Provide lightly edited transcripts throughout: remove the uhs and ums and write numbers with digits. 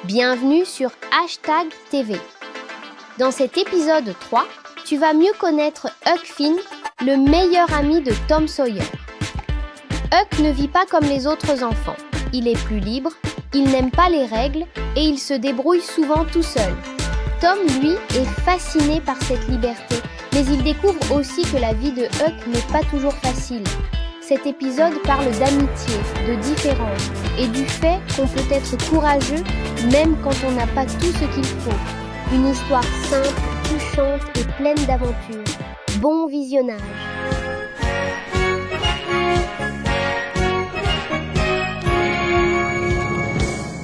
Bienvenue sur Hashtag TV. Dans cet épisode 3, tu vas mieux connaître Huck Finn, le meilleur ami de Tom Sawyer. Huck ne vit pas comme les autres enfants. Il est plus libre, il n'aime pas les règles et il se débrouille souvent tout seul. Tom, lui, est fasciné par cette liberté, mais il découvre aussi que la vie de Huck n'est pas toujours facile. Cet épisode parle d'amitié, de différence et du fait qu'on peut être courageux même quand on n'a pas tout ce qu'il faut. Une histoire simple, touchante et pleine d'aventures. Bon visionnage!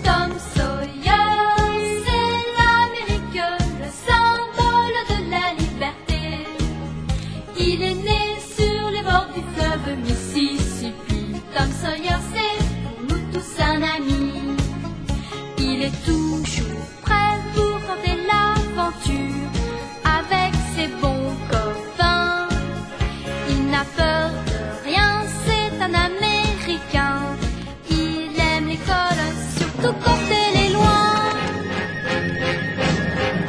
Tom Sawyer, c'est l'Amérique, le symbole de la liberté. Il est né sur les bords du fleuve Mississippi. Tom Sawyer, c'est pour nous tous un ami. Il est toujours prêt pour tenter l'aventure avec ses bons copains. Il n'a peur de rien, c'est un Américain. Il aime l'école, surtout quand elle est loin.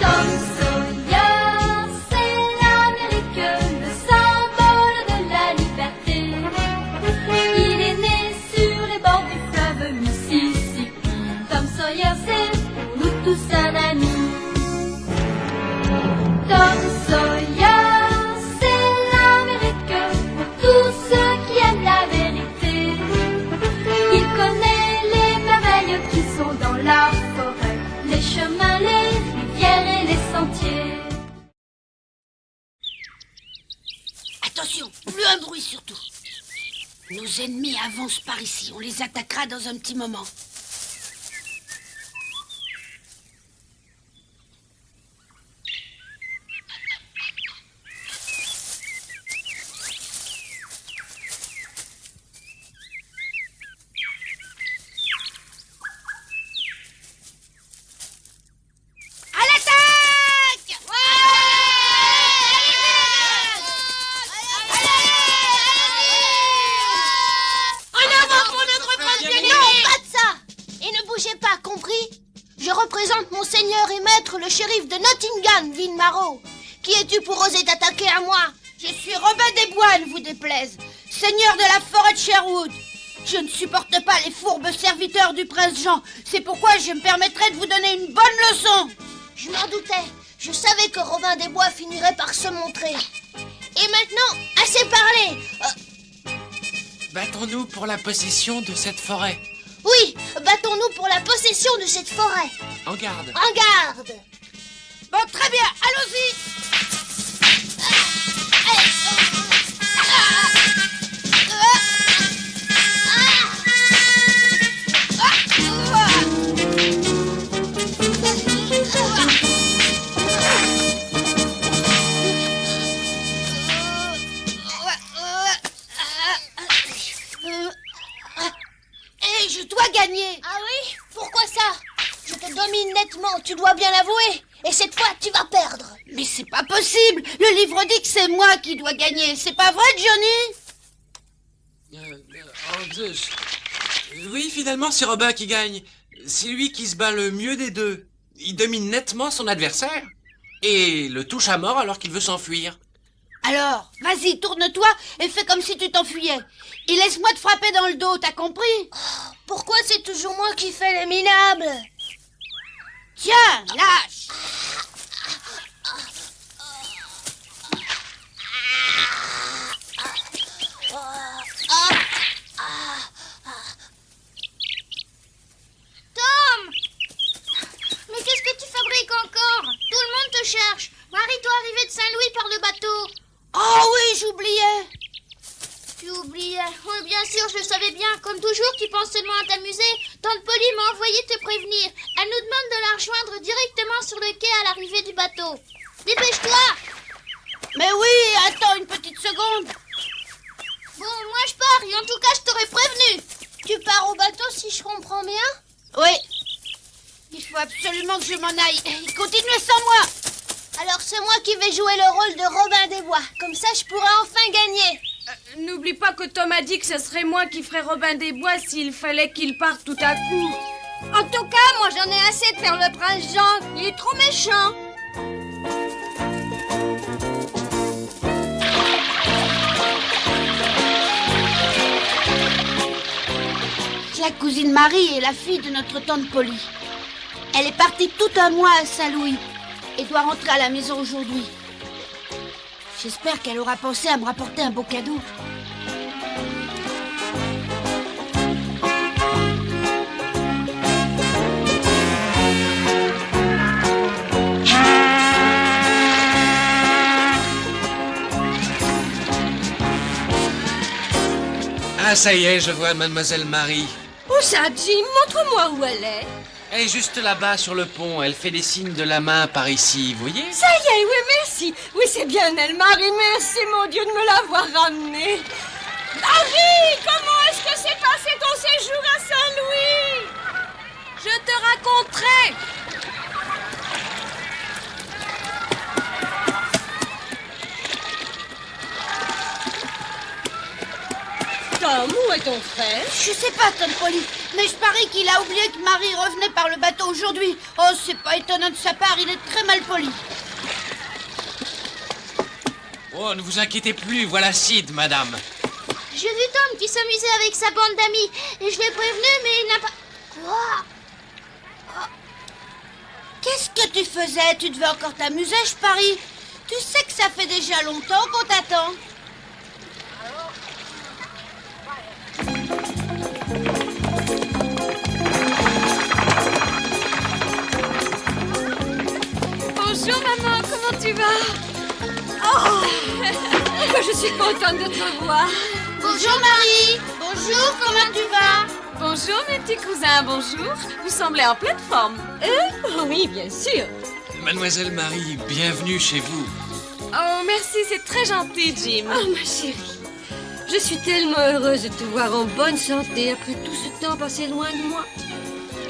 Tom Sawyer, c'est l'Amérique, le symbole de la liberté. Il est né sur les bords du fleuve Mississippi. Tom Sawyer, c'est pour nous tous un ami. Tom Sawyer, c'est l'Amérique pour tous ceux qui aiment la vérité. Il connaît les merveilles qui sont dans la forêt, les chemins, les rivières et les sentiers. Attention, plus un bruit surtout. Nos ennemis avancent par ici, on les attaquera dans un petit moment. À l'attaque! En avant pour notre prince bien-aimé! Non, pas de ça! Et ne bougez pas, compris? Je représente mon seigneur et maître, le shérif de Nottingham, Vinmarrow. Qui es-tu pour oser t'attaquer à moi? Je suis Robin des Bois, ne vous déplaise, seigneur de la forêt de Sherwood. Je ne supporte pas les fourbes serviteurs du prince Jean. C'est pourquoi je me permettrai de vous donner une bonne leçon. Je m'en doutais. Je savais que Robin des Bois finirait par se montrer. Et maintenant, assez parlé. Battons-nous pour la possession de cette forêt. Oui, battons-nous pour la possession de cette forêt. En garde. En garde. Bon, très bien, allons-y. Et je dois gagner. Ah oui? Pourquoi ça? Je te domine nettement, tu dois bien l'avouer. Et cette fois, tu vas perdre. Mais c'est pas possible. Le livre dit que c'est moi qui dois gagner. C'est pas vrai, Johnny? Oui, finalement, c'est Robin qui gagne. C'est lui qui se bat le mieux des deux. Il domine nettement son adversaire et le touche à mort alors qu'il veut s'enfuir. Alors, vas-y, tourne-toi et fais comme si tu t'enfuyais. Et laisse-moi te frapper dans le dos, t'as compris? Pourquoi c'est toujours moi qui fais les minables? Tiens, lâche. Tom! Mais qu'est-ce que tu fabriques encore? Tout le monde te cherche. Marie doit arriver de Saint-Louis par le bateau. Oh oui, j'oubliais. Tu oubliais. Oui, bien sûr, je le savais bien. Comme toujours, tu penses seulement à t'amuser. Tante Polly m'a envoyé te prévenir. Elle nous demande de la rejoindre directement sur le quai à l'arrivée du bateau. Dépêche-toi! Mais oui, attends une petite seconde. Bon, moi je pars et en tout cas, je t'aurais prévenu. Tu pars au bateau si je comprends bien? Oui. Il faut absolument que je m'en aille. Continuez sans moi. Alors c'est moi qui vais jouer le rôle de Robin des Bois. Comme ça, je pourrai enfin gagner. N'oublie pas que Tom a dit que ce serait moi qui ferais Robin des Bois s'il fallait qu'il parte tout à coup. En tout cas, moi j'en ai assez de faire le prince Jean. Il est trop méchant. La cousine Marie est la fille de notre tante Polly. Elle est partie tout un mois à Saint-Louis et doit rentrer à la maison aujourd'hui. J'espère qu'elle aura pensé à me rapporter un beau cadeau. Ah, ça y est, je vois Mademoiselle Marie. Où ça, Jim? Montre-moi où elle est. Elle est juste là-bas sur le pont. Elle fait des signes de la main par ici, vous voyez? Ça y est, oui, merci. Oui, c'est bien elle, Marie. Merci, mon Dieu, de me l'avoir ramenée. Marie, comment est-ce que s'est passé ton séjour à Saint-Louis? Je te raconterai. Tom, où est ton frère? Je sais pas, tante Polly, mais je parie qu'il a oublié que Marie revenait par le bateau aujourd'hui. Oh, c'est pas étonnant de sa part, il est très mal poli. Oh, ne vous inquiétez plus, voilà Sid, madame. J'ai vu Tom qui s'amusait avec sa bande d'amis et je l'ai prévenu, mais il n'a pas... Quoi? Qu'est-ce que tu faisais? Tu devais encore t'amuser, je parie. Tu sais que ça fait déjà longtemps qu'on t'attend. Bonjour maman, comment tu vas? Oh, je suis contente de te revoir. Bonjour Marie. Bonjour, comment tu vas? Bonjour mes petits cousins, bonjour. Vous semblez en pleine forme. Oh, oui, bien sûr. Mademoiselle Marie, bienvenue chez vous. Oh, merci, c'est très gentil, Jim. Oh, ma chérie, je suis tellement heureuse de te voir en bonne santé après tout ce temps passé loin de moi.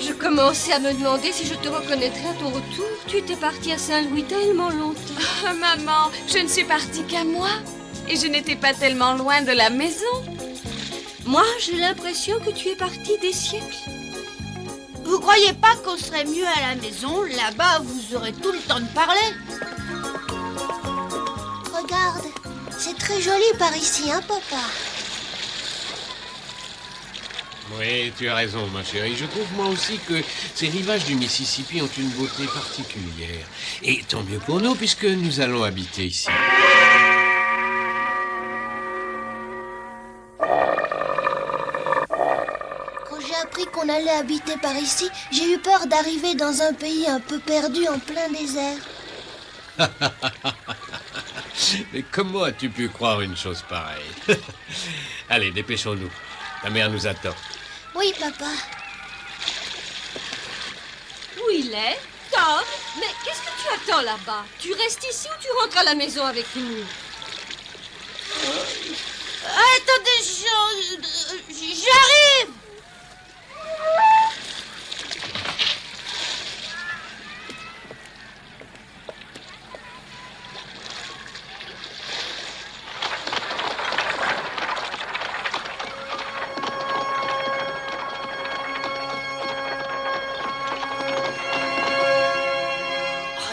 Je commençais à me demander si je te reconnaîtrais à ton retour. Tu étais partie à Saint-Louis tellement longtemps. Oh, maman, je ne suis partie qu'à moi. Et je n'étais pas tellement loin de la maison. Moi, j'ai l'impression que tu es partie des siècles. Vous croyez pas qu'on serait mieux à la maison? Là-bas, vous aurez tout le temps de parler. Regarde, c'est très joli par ici, hein, papa? Oui, tu as raison, ma chérie. Je trouve moi aussi que ces rivages du Mississippi ont une beauté particulière. Et tant mieux pour nous, puisque nous allons habiter ici. Quand j'ai appris qu'on allait habiter par ici, j'ai eu peur d'arriver dans un pays un peu perdu en plein désert. Mais comment as-tu pu croire une chose pareille? Allez, dépêchons-nous. Ta mère nous attend. Oui, papa. Où il est? Tom, mais qu'est-ce que tu attends là-bas? Tu restes ici ou tu rentres à la maison avec nous? Attendez, j'arrive.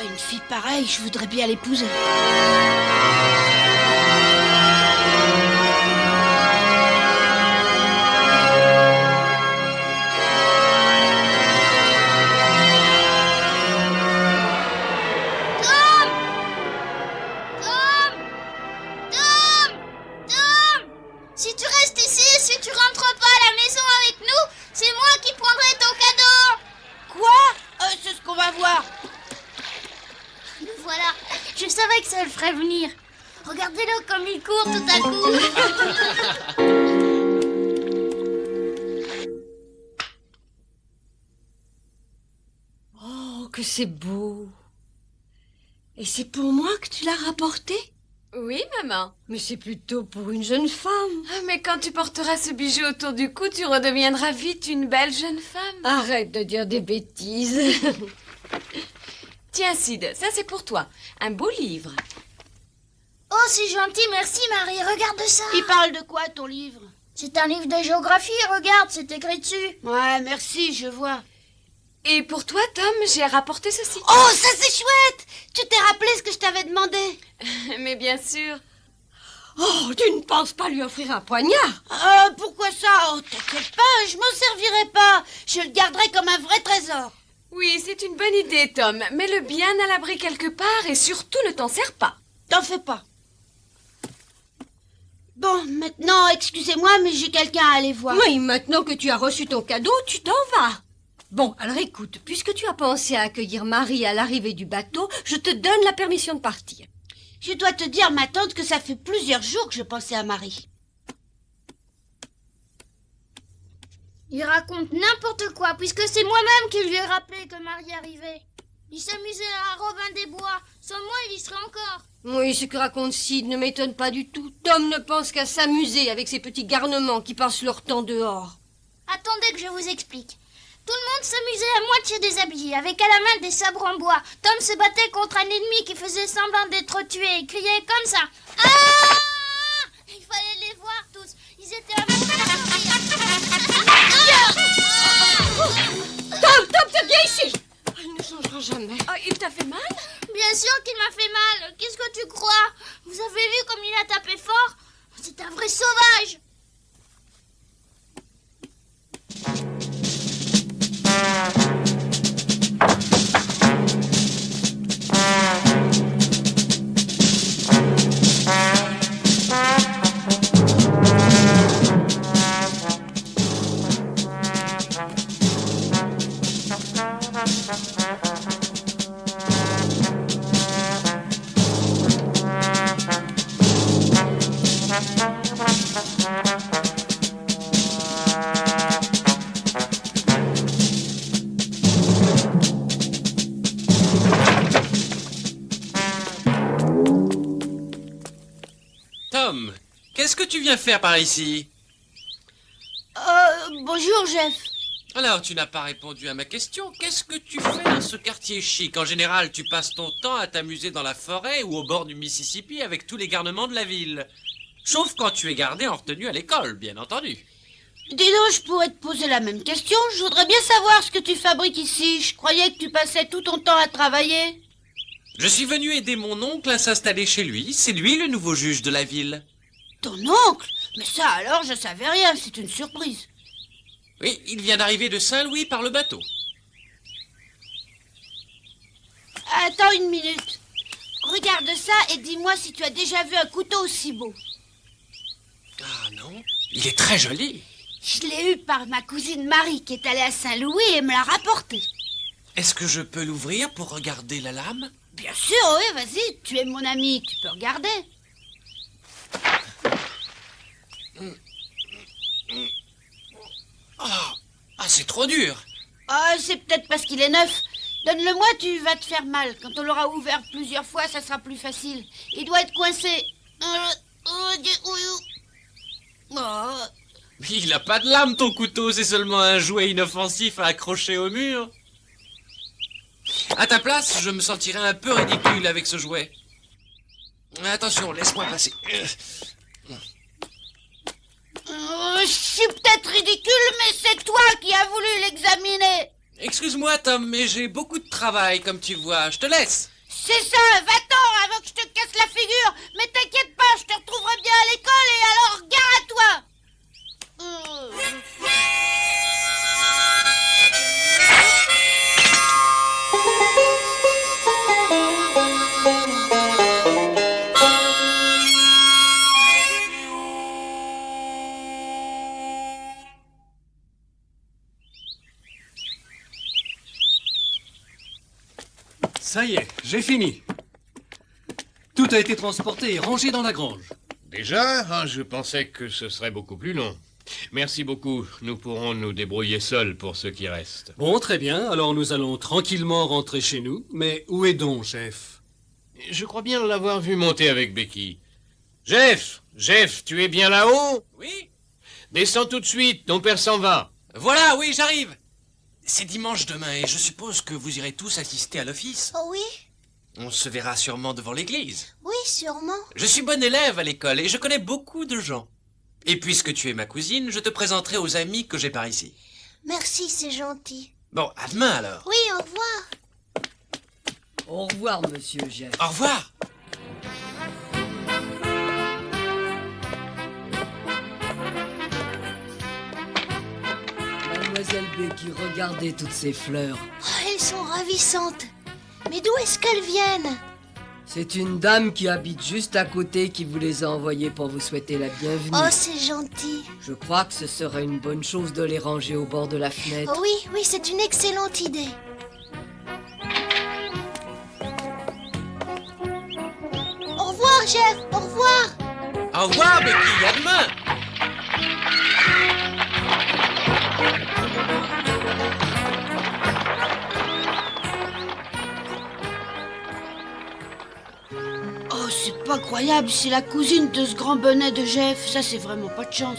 Une fille pareille, je voudrais bien l'épouser. Si tu restes ici et si tu rentres pas à la maison avec nous, c'est moi qui prendrai ton cadeau. Quoi? C'est ce qu'on va voir. Voilà, je savais que ça le ferait venir. Regardez-le comme il court tout à coup. Oh, que c'est beau. Et c'est pour moi que tu l'as rapporté? Oui, maman. Mais c'est plutôt pour une jeune femme. Ah, mais quand tu porteras ce bijou autour du cou, tu redeviendras vite une belle jeune femme. Arrête de dire des bêtises. Tiens, Sid, ça c'est pour toi. Un beau livre. Oh, c'est gentil, merci Marie, regarde ça. Il parle de quoi, ton livre? C'est un livre de géographie, regarde, c'est écrit dessus. Ouais, merci, je vois. Et pour toi, Tom, j'ai rapporté ceci. Oh, ça c'est chouette! Tu t'es rappelé ce que je t'avais demandé? Mais bien sûr. Oh, tu ne penses pas lui offrir un poignard? Pourquoi ça? Oh, t'inquiète pas, je m'en servirai pas. Je le garderai comme un vrai trésor. Oui, c'est une bonne idée, Tom. Mets-le bien à l'abri quelque part et surtout ne t'en sers pas. T'en fais pas. Bon, maintenant, excusez-moi, mais j'ai quelqu'un à aller voir. Oui, maintenant que tu as reçu ton cadeau, tu t'en vas. Bon, alors écoute, puisque tu as pensé à accueillir Marie à l'arrivée du bateau, je te donne la permission de partir. Je dois te dire, ma tante, que ça fait plusieurs jours que je pensais à Marie. Il raconte n'importe quoi, puisque c'est moi-même qui lui ai rappelé que Marie arrivait. Il s'amusait à Robin des Bois. Sans moi, il y serait encore. Oui, ce que raconte Sid ne m'étonne pas du tout. Tom ne pense qu'à s'amuser avec ces petits garnements qui passent leur temps dehors. Attendez que je vous explique. Tout le monde s'amusait à moitié déshabillé, avec à la main des sabres en bois. Tom se battait contre un ennemi qui faisait semblant d'être tué et criait comme ça. Ah! Il fallait les voir tous. Ils étaient à Tom, viens ici! Elle ne changera jamais. Oh, il t'a fait mal? Bien sûr qu'il m'a fait mal. Qu'est-ce que tu crois? Vous avez vu comme il a tapé fort? C'est un vrai sauvage. Tom, qu'est-ce que tu viens faire par ici? Bonjour, Jeff. Alors, tu n'as pas répondu à ma question. Qu'est-ce que tu fais dans ce quartier chic? En général, tu passes ton temps à t'amuser dans la forêt ou au bord du Mississippi avec tous les garnements de la ville. Sauf quand tu es gardé en retenue à l'école, bien entendu. Dis donc, je pourrais te poser la même question. Je voudrais bien savoir ce que tu fabriques ici. Je croyais que tu passais tout ton temps à travailler. Je suis venu aider mon oncle à s'installer chez lui. C'est lui le nouveau juge de la ville. Ton oncle? Mais ça alors, je savais rien. C'est une surprise. Oui, il vient d'arriver de Saint-Louis par le bateau. Attends une minute. Regarde ça et dis-moi si tu as déjà vu un couteau aussi beau. Ah non, il est très joli. Je l'ai eu par ma cousine Marie qui est allée à Saint-Louis et me l'a rapporté. Est-ce que je peux l'ouvrir pour regarder la lame? Bien sûr, oui, vas-y. Tu es mon ami, tu peux regarder. Ah, c'est trop dur. Ah, c'est peut-être parce qu'il est neuf. Donne-le-moi, tu vas te faire mal. Quand on l'aura ouvert plusieurs fois, ça sera plus facile. Il doit être coincé. Oh. Il n'a pas de lame, ton couteau. C'est seulement un jouet inoffensif à accrocher au mur. À ta place, je me sentirais un peu ridicule avec ce jouet. Attention, laisse-moi passer. Je suis peut-être ridicule, mais c'est toi qui as voulu l'examiner. Excuse-moi, Tom, mais j'ai beaucoup de travail, comme tu vois. Je te laisse. C'est ça, va-t'en avant que je te casse la figure. Mais t'inquiète pas, je te retrouverai bien à l'école et alors gare à toi. Ça y est, j'ai fini. Tout a été transporté et rangé dans la grange. Déjà? Ah, je pensais que ce serait beaucoup plus long. Merci beaucoup. Nous pourrons nous débrouiller seuls pour ce qui reste. Bon, très bien. Alors nous allons tranquillement rentrer chez nous. Mais où est donc, Jeff? Je crois bien l'avoir vu monter avec Becky. Jeff! Jeff, tu es bien là-haut? Oui? Descends tout de suite, ton père s'en va. Voilà, oui, j'arrive. C'est dimanche demain et je suppose que vous irez tous assister à l'office. Oh oui? On se verra sûrement devant l'église. Oui, sûrement. Je suis bon élève à l'école et je connais beaucoup de gens. Et puisque tu es ma cousine, je te présenterai aux amis que j'ai par ici. Merci, c'est gentil. Bon, à demain alors. Oui, au revoir. Au revoir, monsieur Jeff. Au revoir. Mademoiselle Becky, regardez toutes ces fleurs. Oh, elles sont ravissantes. Mais d'où est-ce qu'elles viennent? C'est une dame qui habite juste à côté qui vous les a envoyées pour vous souhaiter la bienvenue. Oh, c'est gentil. Je crois que ce serait une bonne chose de les ranger au bord de la fenêtre. Oh, oui, c'est une excellente idée. Au revoir, Jeff. Au revoir. Au revoir, Becky. À demain. Oh, c'est pas croyable, c'est la cousine de ce grand bonnet de Jeff. Ça, c'est vraiment pas de chance.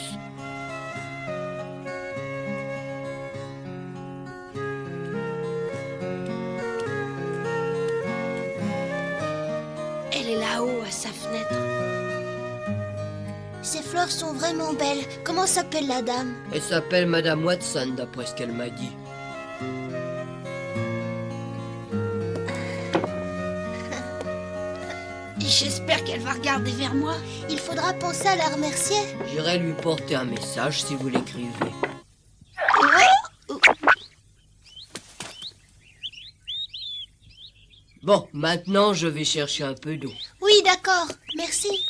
Elle est là-haut, à sa fenêtre. Ces fleurs sont vraiment belles. Comment s'appelle la dame? Elle s'appelle Madame Watson, d'après ce qu'elle m'a dit. J'espère qu'elle va regarder vers moi. Il faudra penser à la remercier. J'irai lui porter un message si vous l'écrivez. Bon, maintenant je vais chercher un peu d'eau. Oui, d'accord. Merci.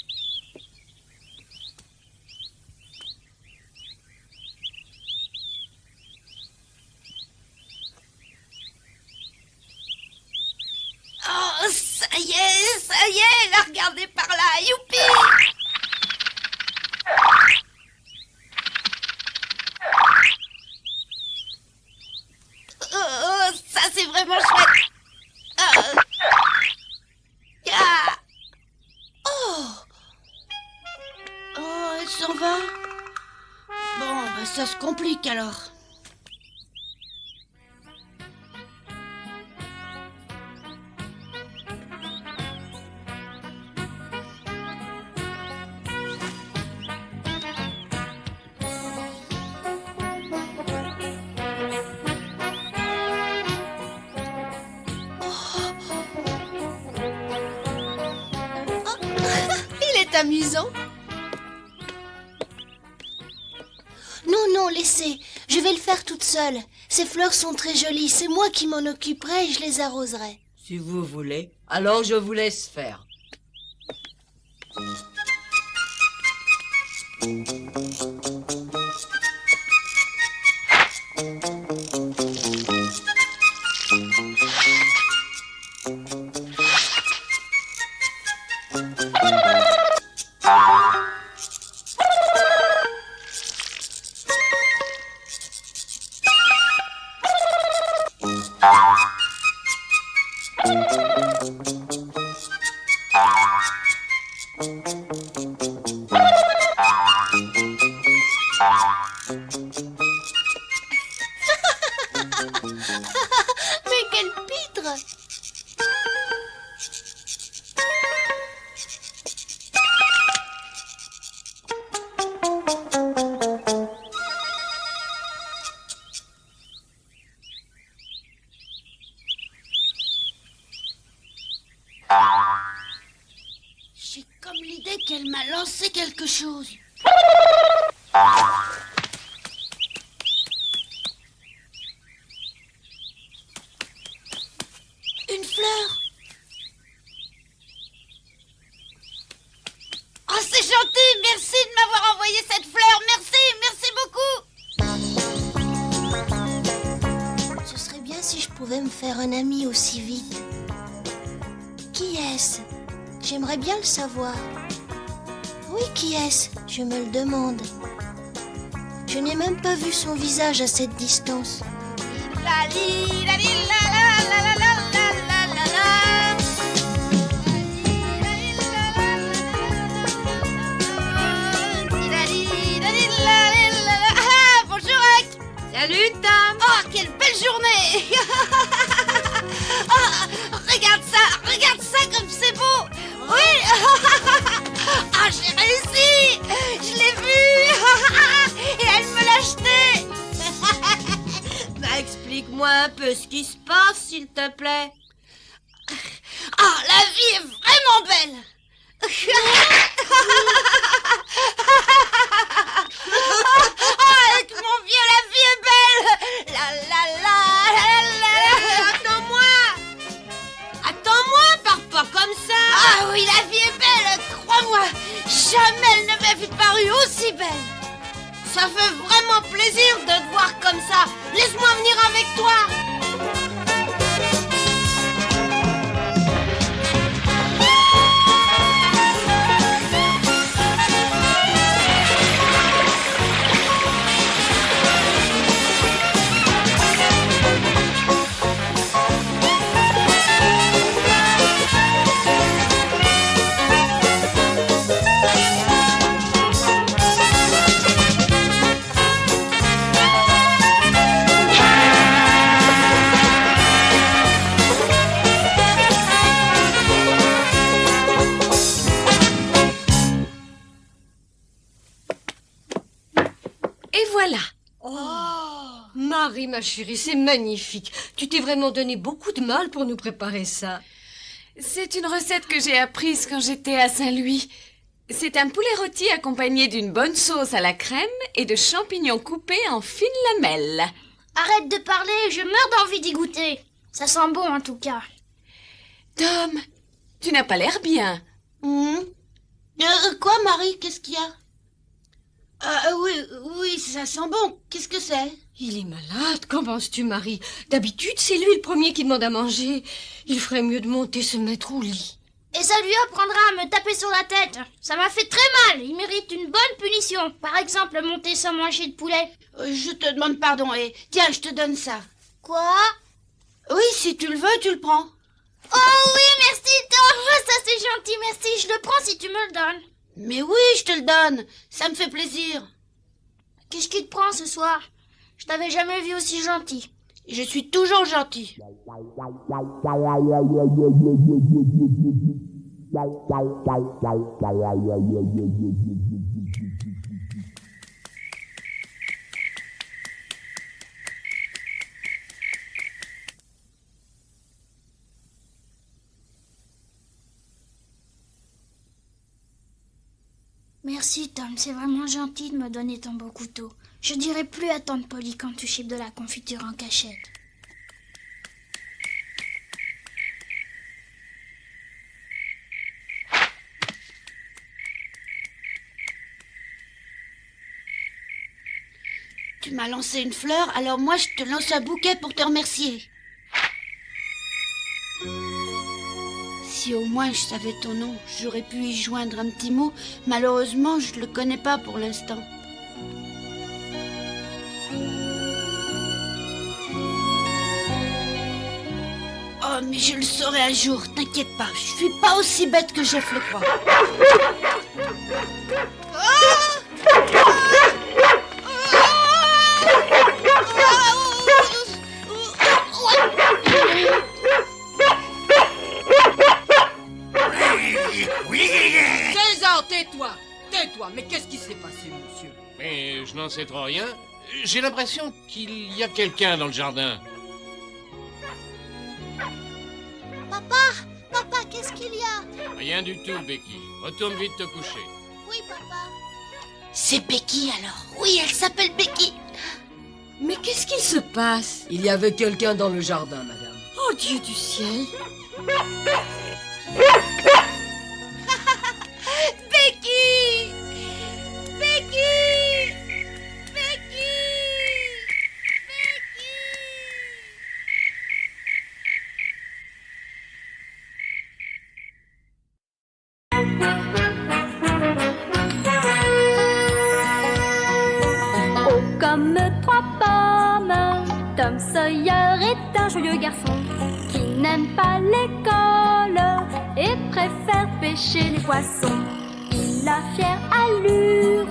Oh, ça y est, elle a regardé par là, youpi! Oh, ça c'est vraiment chouette! Ah. Oh, elle s'en va? Bon, bah ça se complique alors. Amusant. Non, laissez. Je vais le faire toute seule. Ces fleurs sont très jolies. C'est moi qui m'en occuperai et je les arroserai. Si vous voulez, alors je vous laisse faire. Mais quel pitre! J'ai comme l'idée qu'elle m'a lancé quelque chose. Une fleur. Oh, c'est gentil. Merci de m'avoir envoyé cette fleur. Merci beaucoup. Ce serait bien si je pouvais me faire un ami aussi vite. Qui est-ce? J'aimerais bien le savoir. Oui, qui est-ce? Je me le demande. Je n'ai même pas vu son visage à cette distance. La li, la li, la la la la la la la la. Ah, bonjour, Huck. Salut, Tom. Oh, quelle belle journée. Oh, regarde ça comme c'est beau. Oui. Ah, j'ai réussi. Je l'ai vu. Et elle me l'a acheté. Bah, explique-moi un s'il te plaît. Ah, la vie est vraiment belle. Avec mon vieux, la vie est belle. La la la la la la. Attends-moi. Attends-moi, pars pas comme ça. Ah oui, la vie est belle, crois-moi. Jamais elle ne m'avait paru aussi belle. Ça fait vraiment plaisir de te voir comme ça. Laisse-moi venir avec toi. Marie, ma chérie, c'est magnifique. Tu t'es vraiment donné beaucoup de mal pour nous préparer ça. C'est une recette que j'ai apprise quand j'étais à Saint-Louis. C'est un poulet rôti accompagné d'une bonne sauce à la crème et de champignons coupés en fines lamelles. Arrête de parler, je meurs d'envie d'y goûter. Ça sent bon en tout cas. Tom, tu n'as pas l'air bien. Quoi, Marie? Qu'est-ce qu'il y a? Oui, ça sent bon. Qu'est-ce que c'est? Il est malade, qu'en penses-tu, Marie? D'habitude, c'est lui le premier qui demande à manger. Il ferait mieux de monter se mettre au lit. Et ça lui apprendra à me taper sur la tête. Ça m'a fait très mal. Il mérite une bonne punition. Par exemple, monter sans manger de poulet. Je te demande pardon et tiens, je te donne ça. Quoi? Oui, si tu le veux, tu le prends. Oh oui, merci Tom. Ça c'est gentil, merci. Je le prends si tu me le donnes. Mais oui, je te le donne. Ça me fait plaisir. Qu'est-ce qui te prend ce soir? Je t'avais jamais vu aussi gentil. Je suis toujours gentil. Merci Tom, c'est vraiment gentil de me donner ton beau couteau. Je dirai plus à tante Polly quand tu chipes de la confiture en cachette. Tu m'as lancé une fleur, alors moi je te lance un bouquet pour te remercier. Si au moins je savais ton nom, j'aurais pu y joindre un petit mot. Malheureusement, je le connais pas pour l'instant. Oh, mais je le saurai un jour, t'inquiète pas, je suis pas aussi bête que Jeff le croit. César, tais-toi! Tais-toi! Mais qu'est-ce qui s'est passé, monsieur? Mais je n'en sais trop rien. J'ai l'impression qu'il y a quelqu'un dans le jardin. Papa, qu'est-ce qu'il y a? Rien du tout, Becky. Retourne vite te coucher. Oui, papa. C'est Becky alors. Oui, elle s'appelle Becky. Mais qu'est-ce qu'il se passe? Il y avait quelqu'un dans le jardin, madame. Oh Dieu du ciel! Becky! Becky! Becky! Oh, comme trois pommes, Tom Sawyer est un joyeux garçon qui n'aime pas l'école et préfère pêcher les poissons. Il a fière allure,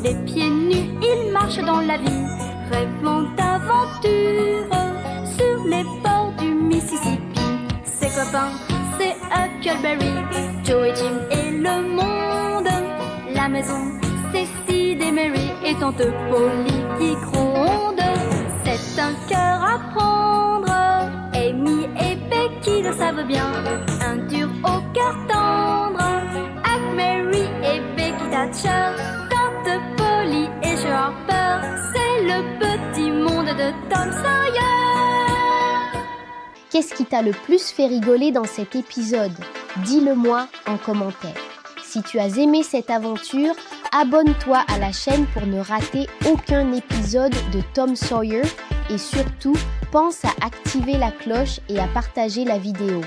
les pieds nus, il marche dans la vie, rêvant d'aventure sur les bords du Mississippi. Ses copains, c'est Huckleberry, Joe et Jim et le monde. La maison, c'est Sid et Mary et tante Polly qui gronde. C'est un cœur à prendre, Amy qui le savent bien. Un dur au cœur tendre, Huck, Mary et Becky Thatcher, Tante Polly et Joe Harper, c'est le petit monde de Tom Sawyer. Qu'est-ce qui t'a le plus fait rigoler dans cet épisode? Dis-le-moi en commentaire. Si tu as aimé cette aventure, abonne-toi à la chaîne pour ne rater aucun épisode de Tom Sawyer et surtout, pense à activer la cloche et à partager la vidéo.